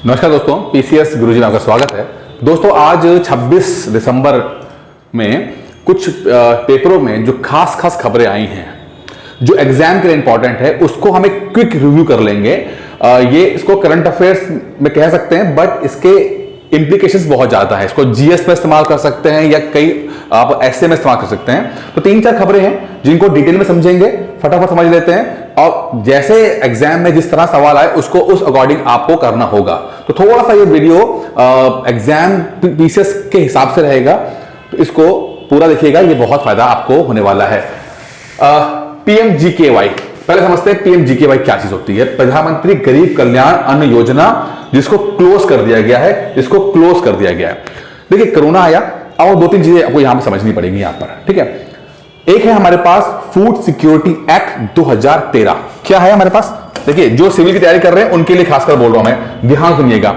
नमस्कार दोस्तों, पीसीएस गुरुजी में आपका स्वागत है। दोस्तों आज 26 दिसंबर में कुछ पेपरों में जो खास खबरें आई हैं जो एग्जाम के लिए इंपॉर्टेंट है, उसको हम एक क्विक रिव्यू कर लेंगे। ये इसको करंट अफेयर्स में कह सकते हैं, बट इसके इंप्लीकेशंस बहुत ज्यादा है। इसको जीएस में इस्तेमाल कर सकते हैं या कई आप ऐसे में इस्तेमाल कर सकते हैं। तो 3-4 खबरें हैं जिनको डिटेल में समझेंगे, फटाफट समझ लेते हैं और जैसे एग्जाम में जिस तरह सवाल आए उसको उस अकॉर्डिंग आपको करना होगा। तो थोड़ा सा ये वीडियो एग्जाम पीसीएस के हिसाब से रहेगा, तो इसको पूरा देखिएगा, ये बहुत फायदा आपको होने वाला है। पीएमजीकेवाई, पहले समझते हैं पीएमजीकेवाई क्या चीज होती है। प्रधानमंत्री गरीब कल्याण अन्न योजना, जिसको क्लोज कर दिया गया है, इसको क्लोज कर दिया गया है। देखिए कोरोना आया और 2-3 चीजें आपको यहां पे समझनी पड़ेगी यहां पर, ठीक है। एक है हमारे पास फूड सिक्योरिटी एक्ट 2013। क्या है हमारे पास? देखिए जो सिविल की तैयारी कर रहे हैं उनके लिए खासकर बोल रहा हूं मैं, ध्यान सुनिएगा।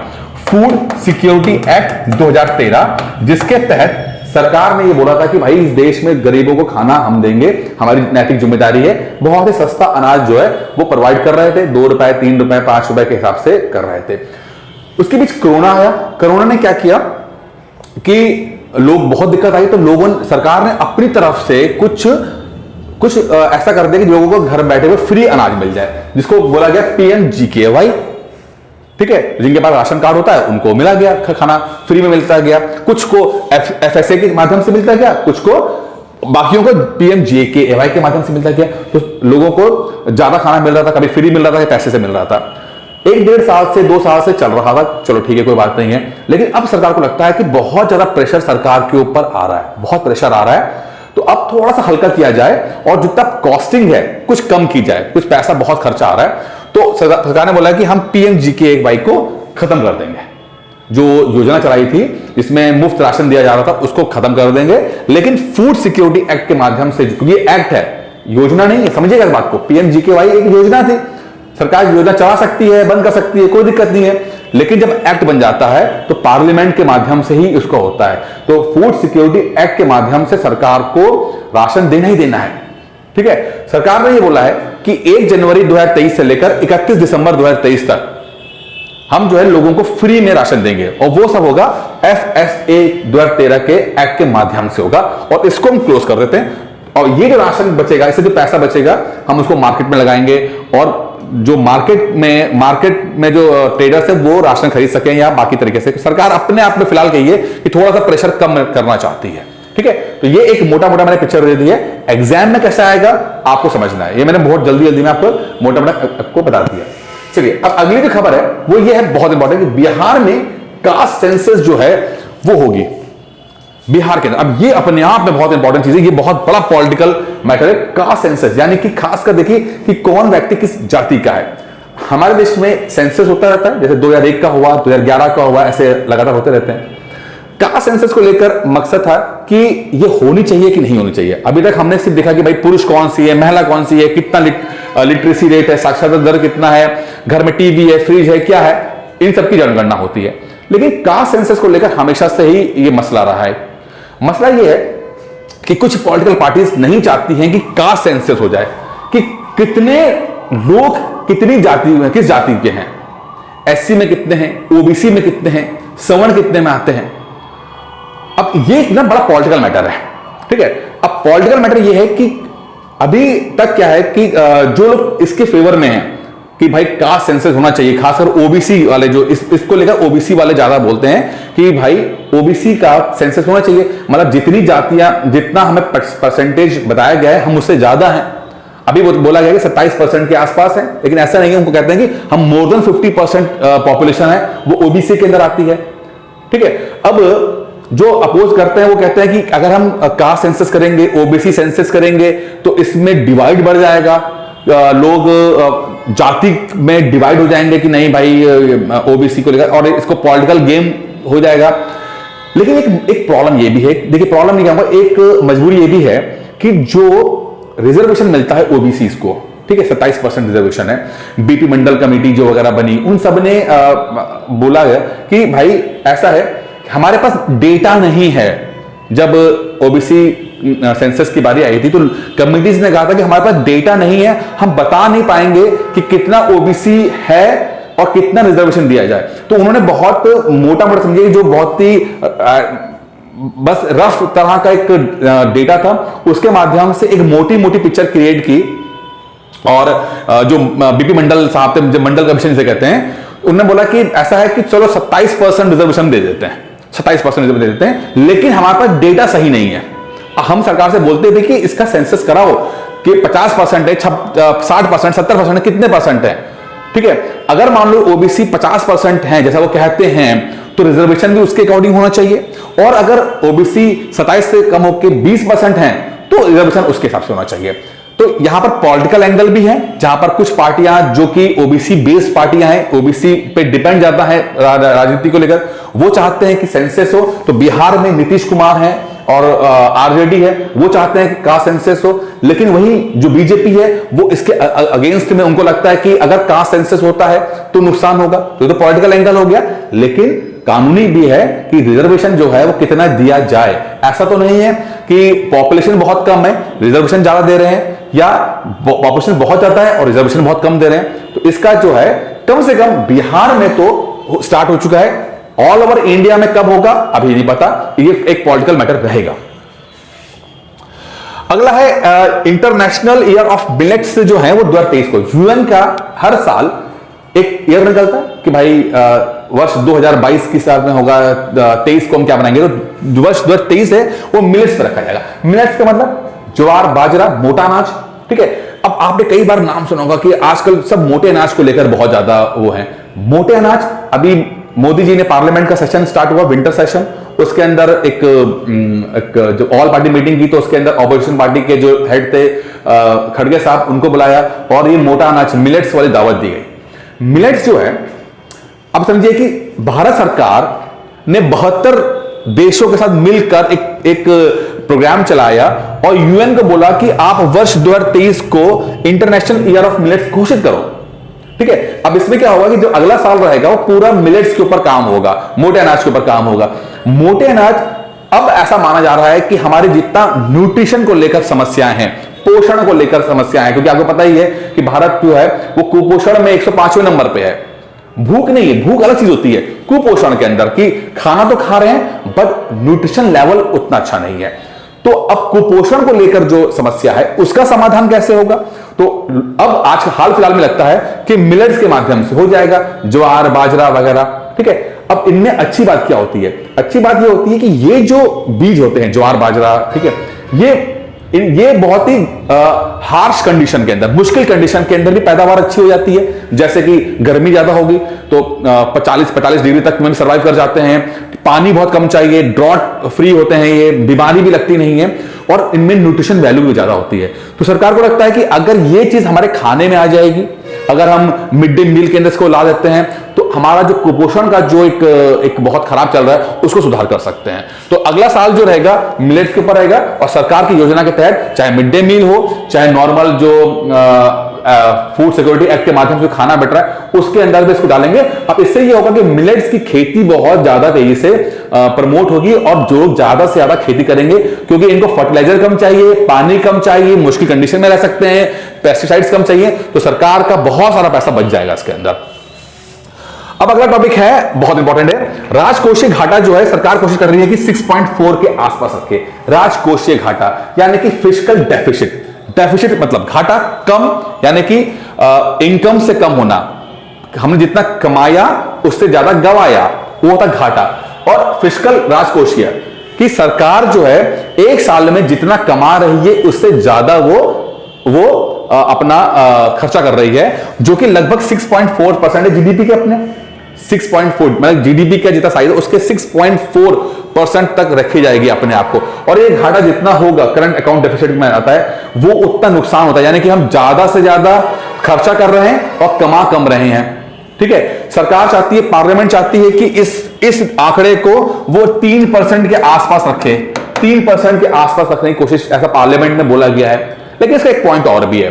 फूड सिक्योरिटी एक्ट 2013, जिसके तहत सरकार ने यह बोला था कि भाई इस देश में गरीबों को खाना हम देंगे, हमारी नैतिक जिम्मेदारी है। बहुत ही सस्ता अनाज जो है वो प्रोवाइड कर रहे थे, 2 रुपए 3 रुपए 5 रुपए के हिसाब से कर रहे थे। उसके बीच कोरोना आया। कोरोना ने क्या किया कि लोग बहुत दिक्कत आई, तो सरकार ने अपनी तरफ से कुछ ऐसा कर दिया कि लोगों को घर बैठे हुए फ्री अनाज मिल जाए, जिसको बोला गया पीएमजीकेवाई, ठीक है। जिनके पास राशन कार्ड होता है उनको मिला गया, खाना फ्री में मिलता गया। कुछ को एफएसए के माध्यम से मिलता गया, कुछ को बाकियों को पीएमजीकेवाई के माध्यम से मिलता गया। तो लोगों को ज्यादा खाना मिल रहा था, कभी फ्री मिल रहा था, पैसे से मिल रहा था। 1-1.5 साल से 2 साल से चल रहा था, चलो ठीक है कोई बात नहीं है। लेकिन अब सरकार को लगता है कि बहुत ज्यादा प्रेशर सरकार के ऊपर आ रहा है, बहुत प्रेशर आ रहा है, तो अब थोड़ा सा हल्का किया जाए और जितना कॉस्टिंग है कुछ कम की जाए। कुछ पैसा बहुत खर्चा आ रहा है, तो सरकार ने बोला कि हम पीएमजीकेवाई को खत्म कर देंगे। जो योजना चलाई थी इसमें मुफ्त राशन दिया जा रहा था, उसको खत्म कर देंगे। लेकिन फूड सिक्योरिटी एक्ट के माध्यम से, ये एक्ट है, योजना नहीं है, समझिएगा इस बात को। पीएमजीकेवाई एक योजना थी, सरकार योजना चला सकती है, बंद कर सकती है, कोई दिक्कत नहीं है। लेकिन जब एक्ट बन जाता है तो पार्लियामेंट के माध्यम से ही उसको होता है। तो फूड सिक्योरिटी एक्ट के माध्यम से सरकार को राशन देना ही देना है, ठीक है। सरकार ने यह बोला है कि 1 जनवरी 2023 से लेकर 31 दिसंबर 2023 तक हम जो है लोगों को फ्री में राशन देंगे, और वो सब होगा एफएसए 2013 के एक्ट के माध्यम से होगा। और इसको हम क्लोज कर देते हैं, और ये जो राशन बचेगा, इससे जो पैसा बचेगा हम उसको मार्केट में लगाएंगे, और जो मार्केट में जो ट्रेडर्स है वो राशन खरीद सकें या बाकी तरीके से। सरकार अपने आप में फिलहाल कहिए कि थोड़ा सा प्रेशर कम करना चाहती है, ठीक है। तो ये एक मोटा मैंने पिक्चर दे दी है। एग्जाम में कैसा आएगा आपको समझना है, ये मैंने बहुत जल्दी में आपको मोटा आपको बता दिया। चलिए अब अगली जो खबर है वो ये है, बहुत इंपॉर्टेंट, कि बिहार में कास्ट सेंसस जो है वो होगी बिहार के अंदर। अब ये अपने आप में बहुत इंपॉर्टेंट चीज है, ये बहुत बड़ा पॉलिटिकल मैटर है। कास्ट सेंसस यानी कि खासकर देखिए कि कौन व्यक्ति किस जाति का है। हमारे देश में सेंसस होता रहता है, जैसे 2001 का हुआ, 2011 का हुआ, ऐसे लगातार होते रहते हैं। कास्ट सेंसस को लेकर मकसद था कि ये होनी चाहिए कि नहीं होनी चाहिए। अभी तक हमने सिर्फ देखा कि भाई पुरुष कौन सी है, महिला कौन सी है, कितना लिटरेसी रेट है, साक्षरता दर कितना है, घर में टीवी है, फ्रिज है, क्या है, इन सबकी जनगणना होती है। लेकिन कास्ट सेंसस को लेकर हमेशा से ही ये मसला रहा है। मसला ये है कि कुछ पॉलिटिकल पार्टीज नहीं चाहती हैं कि कास्ट सेंसस हो जाए, कि कितने लोग कितनी जाति में, किस जाति के हैं, एससी में कितने हैं, ओबीसी में कितने हैं, सवर्ण कितने में आते हैं। अब ये इतना बड़ा पॉलिटिकल मैटर है, ठीक है। अब पॉलिटिकल मैटर ये है कि अभी तक क्या है कि जो लोग इसके फेवर में हैं कि भाई कास्ट सेंसस होना चाहिए, खासकर ओबीसी वाले, जो इसको लेकर ओबीसी वाले ज्यादा बोलते हैं कि भाई ओबीसी का सेंसस होना चाहिए। मतलब जितनी जातियां, जितना हमें परसेंटेज बताया गया है हम उससे ज्यादा हैं। अभी बोला गया कि 27% के आसपास है, लेकिन ऐसा नहीं है। उनको कहते हैं कि हम मोर देन 50% पॉपुलेशन है वो ओबीसी के अंदर आती है, ठीक है। अब जो अपोज करते हैं वो कहते हैं कि अगर हम कास्ट सेंसस करेंगे, ओबीसी सेंसस करेंगे, तो इसमें डिवाइड बढ़ जाएगा, लोग जाति में डिवाइड हो जाएंगे कि नहीं भाई ओबीसी को लेकर, और इसको पॉलिटिकल गेम हो जाएगा। लेकिन एक प्रॉब्लम ये भी है, देखिए प्रॉब्लम नहीं कहूंगा, एक मजबूरी ये भी है कि जो रिजर्वेशन मिलता है ओबीसी को, ठीक है, 27% रिजर्वेशन है। बीपी मंडल कमेटी जो वगैरह बनी, उन सब ने बोला है कि भाई ऐसा है, हमारे पास डेटा नहीं है। जब ओबीसी सेंसस की बारी आई थी तो कमिटीज ने कहा था कि हमारे पास डेटा नहीं है, हम बता नहीं पाएंगे कि कितना ओबीसी है और कितना रिजर्वेशन दिया जाए। तो उन्होंने बहुत मोटा मोटा समझिए, जो बहुत ही बस रफ तरह का एक डेटा था, उसके माध्यम से एक मोटी मोटी पिक्चर क्रिएट की। और जो बीपी मंडल साहब थे, जो मंडल कमीशन से कहते हैं, उन्होंने बोला कि ऐसा है कि चलो 27% रिजर्वेशन दे देते हैं, 27% रिजर्वेशन दे देते हैं, लेकिन हमारे पास डेटा सही नहीं है। हम सरकार से बोलते थे कि इसका सेंसस कराओ कि 50% है, 60%, 70%, कितने परसेंट है, ठीक है। अगर मान लो ओबीसी 50% है जैसा वो कहते हैं, तो रिजर्वेशन भी उसके अकॉर्डिंग होना चाहिए। और अगर ओबीसी 27 से कम होकर 20% है, तो रिजर्वेशन उसके हिसाब से होना चाहिए। तो यहां पर पॉलिटिकल एंगल भी है, जहां पर कुछ पार्टियां जो कि ओबीसी बेस्ड पार्टियां हैं, ओबीसी पे डिपेंड जाता है राजनीति को लेकर, वो चाहते हैं कि सेंसस हो। तो बिहार में नीतीश कुमार है और आरजेडी है, वो चाहते हैं कि कास्ट सेंसस हो। लेकिन वही जो बीजेपी है, वो इसके अगेंस्ट में, उनको लगता है कि अगर कास्ट सेंसस होता है तो नुकसान होगा। तो पॉलिटिकल एंगल हो गया, लेकिन कानूनी भी है कि रिजर्वेशन जो है वो कितना दिया जाए। ऐसा तो नहीं है कि पॉपुलेशन बहुत कम है, रिजर्वेशन ज्यादा दे रहे हैं, या पॉपुलेशन बहुत ज्यादा है और रिजर्वेशन बहुत कम दे रहे हैं। तो इसका जो है कम से कम बिहार में तो स्टार्ट हो चुका है। ऑल ओवर इंडिया में कब होगा अभी नहीं पता, ये एक पॉलिटिकल मैटर रहेगा। अगला है इंटरनेशनल ईयर ऑफ मिलेट्स जो है वो 2023 को यूएन का हर साल एक ईयर निकलता है कि भाई वर्ष 2022 की साल में होगा, 23 को हम क्या बनाएंगे, तो वर्ष 2023 है वो मिलेट्स पे रखा जाएगा। मिलेट्स का मतलब ज्वार, बाजरा, मोटा अनाज, ठीक है। अब आपने कई बार नाम सुना होगा कि आजकल सब मोटे अनाज को लेकर बहुत ज्यादा वो है। मोटे अनाज, अभी मोदी जी ने पार्लियामेंट का सेशन स्टार्ट हुआ, विंटर सेशन, उसके अंदर एक जो ऑल पार्टी मीटिंग की, तो उसके अंदर ऑपोजिशन पार्टी के जो हेड थे खड़गे साहब, उनको बुलाया और ये मोटा अनाज मिलेट्स वाली दावत दी गई। मिलेट्स जो है, अब समझिए कि भारत सरकार ने 72 देशों के साथ मिलकर एक प्रोग्राम चलाया और यूएन को बोला कि आप वर्ष 2023 को इंटरनेशनल ईयर ऑफ मिलेट्स घोषित करो, ठीक है। अब इसमें क्या होगा कि जो अगला साल रहेगा वो पूरा मिलेट्स के ऊपर काम होगा, मोटे अनाज के ऊपर काम होगा। मोटे अनाज अब ऐसा माना जा रहा है कि हमारे जितना न्यूट्रिशन को लेकर समस्याएं हैं, पोषण को लेकर समस्याएं हैं, क्योंकि आपको पता ही है कि भारत जो है वो कुपोषण में 105वें नंबर पे है। भूख नहीं है, भूख अलग चीज होती है, कुपोषण के अंदर कि खाना तो खा रहे हैं बट न्यूट्रिशन लेवल उतना अच्छा नहीं है। तो अब कुपोषण को लेकर जो समस्या है उसका समाधान कैसे होगा, तो अब आज हाल फिलहाल में लगता है कि मिलेट्स के माध्यम से हो जाएगा, ज्वार, बाजरा वगैरह, ठीक है। अब इनमें अच्छी बात क्या होती है, अच्छी बात ये होती है कि ये जो बीज होते हैं ज्वार, बाजरा, ठीक है, ये बहुत ही हार्श कंडीशन के अंदर, मुश्किल कंडीशन के अंदर भी पैदावार अच्छी हो जाती है। जैसे कि गर्मी ज्यादा होगी तो 40-45 डिग्री तक में सर्वाइव कर जाते हैं, पानी बहुत कम चाहिए, ड्रॉट फ्री होते हैं, ये बीमारी भी लगती नहीं है और इनमें न्यूट्रिशन वैल्यू भी ज्यादा होती है। तो सरकार को लगता है कि अगर ये चीज हमारे खाने में आ जाएगी, अगर हम मिड डे मील के अंदर इसको ला देते हैं, तो हमारा जो कुपोषण का जो एक बहुत खराब चल रहा है उसको सुधार कर सकते हैं। तो अगला साल जो रहेगा मिलेट्स के ऊपर रहेगा और सरकार की योजना के तहत, चाहे मिड डे मील हो, चाहे नॉर्मल जो फूड सिक्योरिटी एक्ट के माध्यम से खाना बट रहा है उसके अंदर भी इसको डालेंगे। अब इससे ये होगा कि मिलेट्स की खेती बहुत ज्यादा तेजी से प्रमोट होगी और जो लोग ज्यादा से ज्यादा खेती करेंगे, क्योंकि इनको फर्टिलाइजर कम चाहिए, पानी कम चाहिए, मुश्किल कंडीशन में रह सकते हैं, पेस्टिसाइड्स कम चाहिए, तो सरकार का बहुत सारा पैसा बच जाएगा इसके अंदर। अब अगला टॉपिक है, बहुत इंपॉर्टेंट है, राजकोषीय घाटा जो है सरकार कोशिश कर रही है कि 6.4 के आसपास रखे। राजकोषीय घाटा यानी कि फिस्कल डेफिसिट, डेफिसिट मतलब घाटा कम, यानी कि इनकम से कम होना, हमने जितना कमाया उससे ज्यादा गवाया, वो होता घाटा। और फिस्कल राजकोषीय कि सरकार जो है एक साल में जितना कमा रही है उससे ज्यादा वो अपना खर्चा कर रही है, जो कि लगभग 6.4% है जीडीपी के अपने 6.4 मतलब जीडीपी का जितना साइज है उसके 6.4% तक रखी जाएगी अपने आप को। और ये घाटा जितना होगा करंट अकाउंट डेफिसिट में आता है वो उतना नुकसान होता है, यानी कि हम ज्यादा से ज्यादा खर्चा कर रहे हैं और कमा कम रहे हैं, ठीक है। सरकार चाहती है, पार्लियामेंट चाहती है कि इस आंकड़े को वो 3% के आसपास रखे, 3% के आसपास रखने की कोशिश ऐसा पार्लियामेंट में बोला गया है। लेकिन इसका एक पॉइंट और भी है,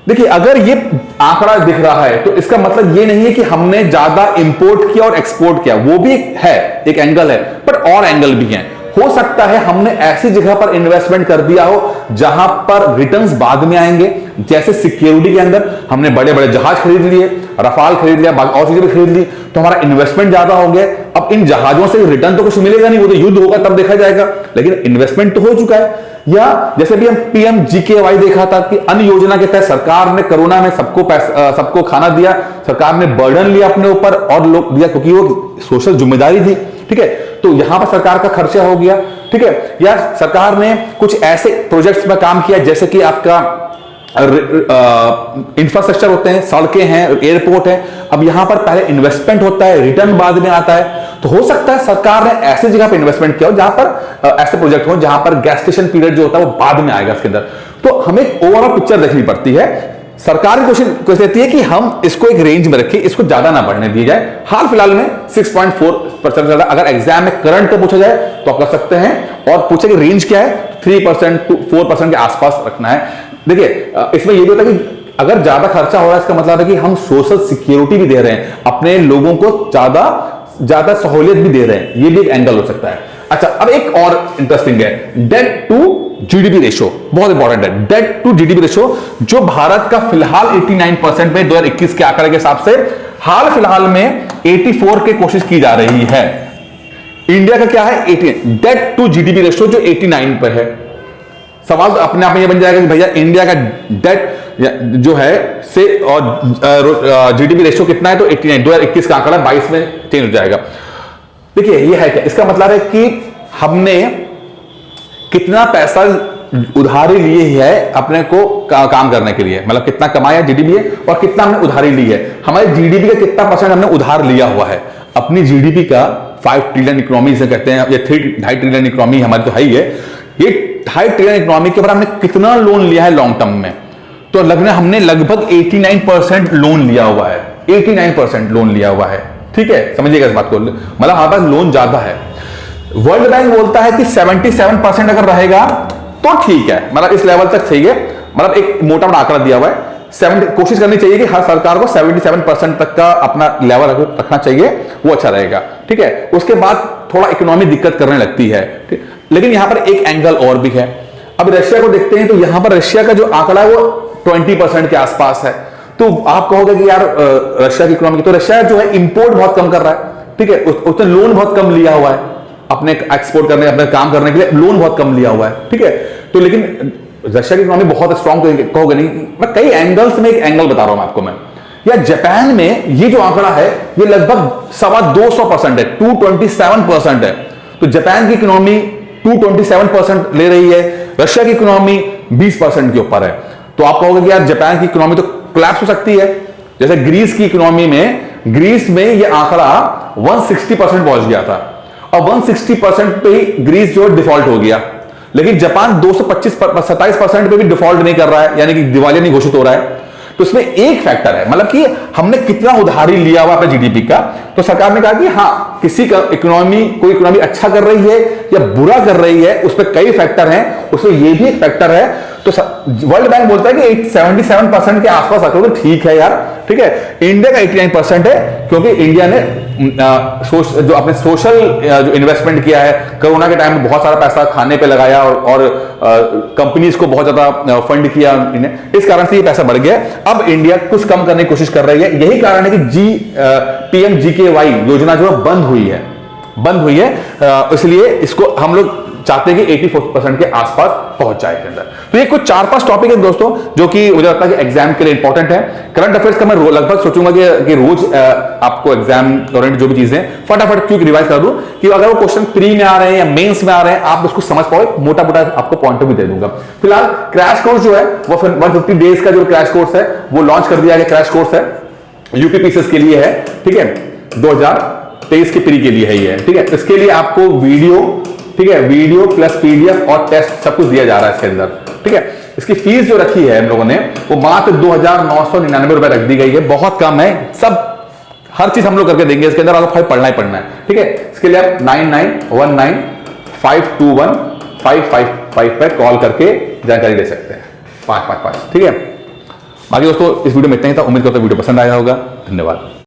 देखिए अगर ये आंकड़ा दिख रहा है तो इसका मतलब ये नहीं है कि हमने ज्यादा इंपोर्ट किया और एक्सपोर्ट किया, वो भी है एक एंगल है, पर और एंगल भी है। हो सकता है हमने ऐसी जगह पर इन्वेस्टमेंट कर दिया हो जहां पर रिटर्न्स बाद में आएंगे, जैसे सिक्योरिटी के अंदर हमने बड़े बड़े जहाज खरीद लिए, रफाल खरीद लिया, और चीजें भी खरीद ली, तो हमारा इन्वेस्टमेंट ज्यादा हो गया। अब इन जहाजों से रिटर्न तो कुछ मिलेगा नहीं, वो तो युद्ध होगा तब देखा जाएगा, लेकिन इन्वेस्टमेंट तो हो चुका है। या जैसे भी हम PMGKY देखा था कि अन्य योजना के तहत सरकार ने कोरोना में सबको खाना दिया, सरकार ने बर्डन लिया अपने ऊपर और लोग दिया क्योंकि वो सोशल जिम्मेदारी थी, ठीक है। तो यहां पर सरकार का खर्चा हो गया, ठीक है। या सरकार ने कुछ ऐसे प्रोजेक्ट्स में काम किया जैसे कि आपका इंफ्रास्ट्रक्चर होते हैं, सड़कें हैं, एयरपोर्ट है। अब यहां पर पहले इन्वेस्टमेंट होता है, रिटर्न बाद में आता है। तो हो सकता है सरकार ने ऐसी जगह पर इन्वेस्टमेंट किया हो जहां पर ऐसे प्रोजेक्ट हो जहां पर गैस स्टेशन पीरियड जो होता है वो बाद में आएगा इसके अंदर। तो हमें ओवरऑल पिक्चर देखनी पड़ती है। सरकार की कोशिश रहती है कि हम इसको एक रेंज में रखें, इसको ज्यादा ना बढ़ने दिया जाए। हाल फिलहाल में 6.4% ज्यादा। अगर एग्जाम में करंट का पूछा जाए तो आप कर सकते हैं, और पूछे कि रेंज क्या है, 3% टू 4% के आसपास रखना है। देखिए इसमें यह भी होता है कि अगर ज्यादा खर्चा हो रहा है इसका मतलब है कि हम सोशल सिक्योरिटी भी दे रहे हैं, अपने लोगों को ज्यादा सहूलियत भी दे रहे हैं, ये भी एक एंगल हो सकता है। अच्छा, अब एक और इंटरेस्टिंग है, डेट टू जीडीपी रेशो, बहुत इंपॉर्टेंट है। डेट टू जीडीपी रेशो जो भारत का फिलहाल 89% में 2021 के आंकड़े के हिसाब से हाल फिलहाल में 84 की कोशिश की जा रही है। इंडिया का क्या है 18, डेट टू जीडीपी रेशो जो 89 पर है। सवाल तो अपने आप में यह बन जाएगा कि भैया इंडिया का डेट जो है से और जीडीपी रेशो कितना है, तो 89, 2021 का आंकड़ा 22 में चेंज हो जाएगा। देखिए ये है क्या, इसका मतलब है कि हमने कितना पैसा उधारी लिए है अपने को काम करने के लिए, मतलब कितना कमाया जीडीपी है और कितना हमने उधारी ली है। हमारे जीडीपी का कितना % हमने उधार लिया हुआ है। अपनी जीडीपी का 5 ट्रिलियन इकोनॉमी से कहते हैं, या 3.5 ट्रिलियन इकोनॉमी हमारी तो है ही है। ये 2.5 ट्रिलियन इकोनॉमी के ऊपर हमने कितना लोन लिया है लॉन्ग टर्म में, तो हमने लगभग 89% लोन लिया हुआ है। 89% लोन लिया हुआ है, ठीक है, समझिएगा इस बात को, मतलब हमारे पास लोन ज्यादा है। वर्ल्ड बैंक बोलता है कि 77% अगर रहेगा तो ठीक है, मतलब इस लेवल तक सही है, मतलब एक मोटा मोटा आंकड़ा दिया हुआ है। 70 कोशिश करनी चाहिए कि हर सरकार को 77% तक का अपना लेवल रखना चाहिए, वो अच्छा रहेगा, ठीक है। उसके बाद थोड़ा इकोनॉमी दिक्कत करने लगती है, ठीक। लेकिन यहां पर एक एंगल और भी है। अब रशिया को देखते हैं तो यहां पर रशिया का जो आंकड़ा है वो 20% के आसपास है। तो आप कहोगे कि यार रशिया की इकोनॉमी, तो रशिया जो है इंपोर्ट बहुत कम कर रहा है, ठीक है, उसने लोन बहुत कम लिया हुआ है अपने एक्सपोर्ट करने, अपने काम करने के लिए लोन बहुत कम लिया हुआ है, ठीक है। तो लेकिन रशिया की इकोनॉमी बहुत स्ट्रांग कहोगे नहीं, मैं कई एंगल्स में एक एंगल बता रहा हूं आपको मैं। या जापान में ये जो आंकड़ा है ये लगभग 225% है, 227% है। तो जापान की इकोनॉमी 227% ले रही है, रशिया की इकोनॉमी 20% के ऊपर है। तो आप कहोगे कि यार जापान की इकोनॉमी तो कोलैप्स हो सकती है। जैसे ग्रीस की इकोनॉमी में, ग्रीस में ये आंकड़ा 160% पहुंच गया था और 160% पे ही ग्रीस जो डिफॉल्ट हो गया। लेकिन जापान 227% पे भी डिफॉल्ट नहीं कर रहा है, यानी कि दिवालिया नहीं घोषित हो रहा है। तो इसमें एक फैक्टर है, मतलब कि हमने कितना उधारी लिया हुआ अपने जीडीपी का। तो सरकार ने कहा कि हाँ, किसी का इकोनॉमी, कोई इकोनॉमी अच्छा कर रही है या बुरा कर रही है, उस पर कई फैक्टर हैं, उसमें ये भी एक फैक्टर है। तो वर्ल्ड बैंक बोलता है कि 77% के आसपास रखो तो ठीक है यार, ठीक है। इंडिया का 89% है क्योंकि इंडिया ने जो अपने सोशल जो इन्वेस्टमेंट किया है, कोरोना के टाइम में बहुत सारा पैसा खाने पे लगाया और कंपनीज को बहुत ज्यादा फंड किया इन्हें, इस कारण से ये पैसा बढ़ गया। अब इंडिया कुछ कम करने की कोशिश कर रही है। यही कारण है कि PMGKY योजना जो है बंद हुई है, इसलिए इसको हम लोग चाहते हैं कि 84% के आसपास पहुंच जाए के अंदर। तो ये कुछ 4-5 टॉपिक है दोस्तों जो कि मुझे लगता है कि एग्जाम के लिए इंपॉर्टेंट है। करंट अफेयर्स का मैं लगभग सोचूंगा कि रोज आपको एग्जाम ओरिएंटेड जो भी चीजें फटाफट क्यों रिवाइज कर दूं कि अगर वो क्वेश्चन प्री में आ रहे हैं या मेंस में आ रहे हैं आप उसको समझ पाओ, मोटा मोटा आपको पॉइंट भी दे दूंगा। फिलहाल क्रैश कोर्स जो है वो 150 डेज का जो क्रैश कोर्स है वो लॉन्च कर दिया गया। क्रैश कोर्स है यूपीपीसीएस के लिए है, ठीक है, 2023 के प्री के लिए है ये, ठीक है। इसके लिए आपको वीडियो, ठीक है, वीडियो प्लस पीडीएफ और टेस्ट सब कुछ दिया जा रहा है इसके अंदर, ठीक है। इसकी फीस जो रखी है हम लोगों ने वो मात्र 2,999 रुपए रख दी गई है, बहुत कम है। सब हर चीज हम लोग करके देंगे इसके अंदर, आपको फाइल पढ़ना ही पढ़ना है, ठीक है। इसके लिए आप 9919521555 पर कॉल करके जानकारी ले सकते हैं, 555, ठीक है। बाकी दोस्तों इस वीडियो में इतना ही था, उम्मीद करता हूं वीडियो पसंद आया होगा। धन्यवाद।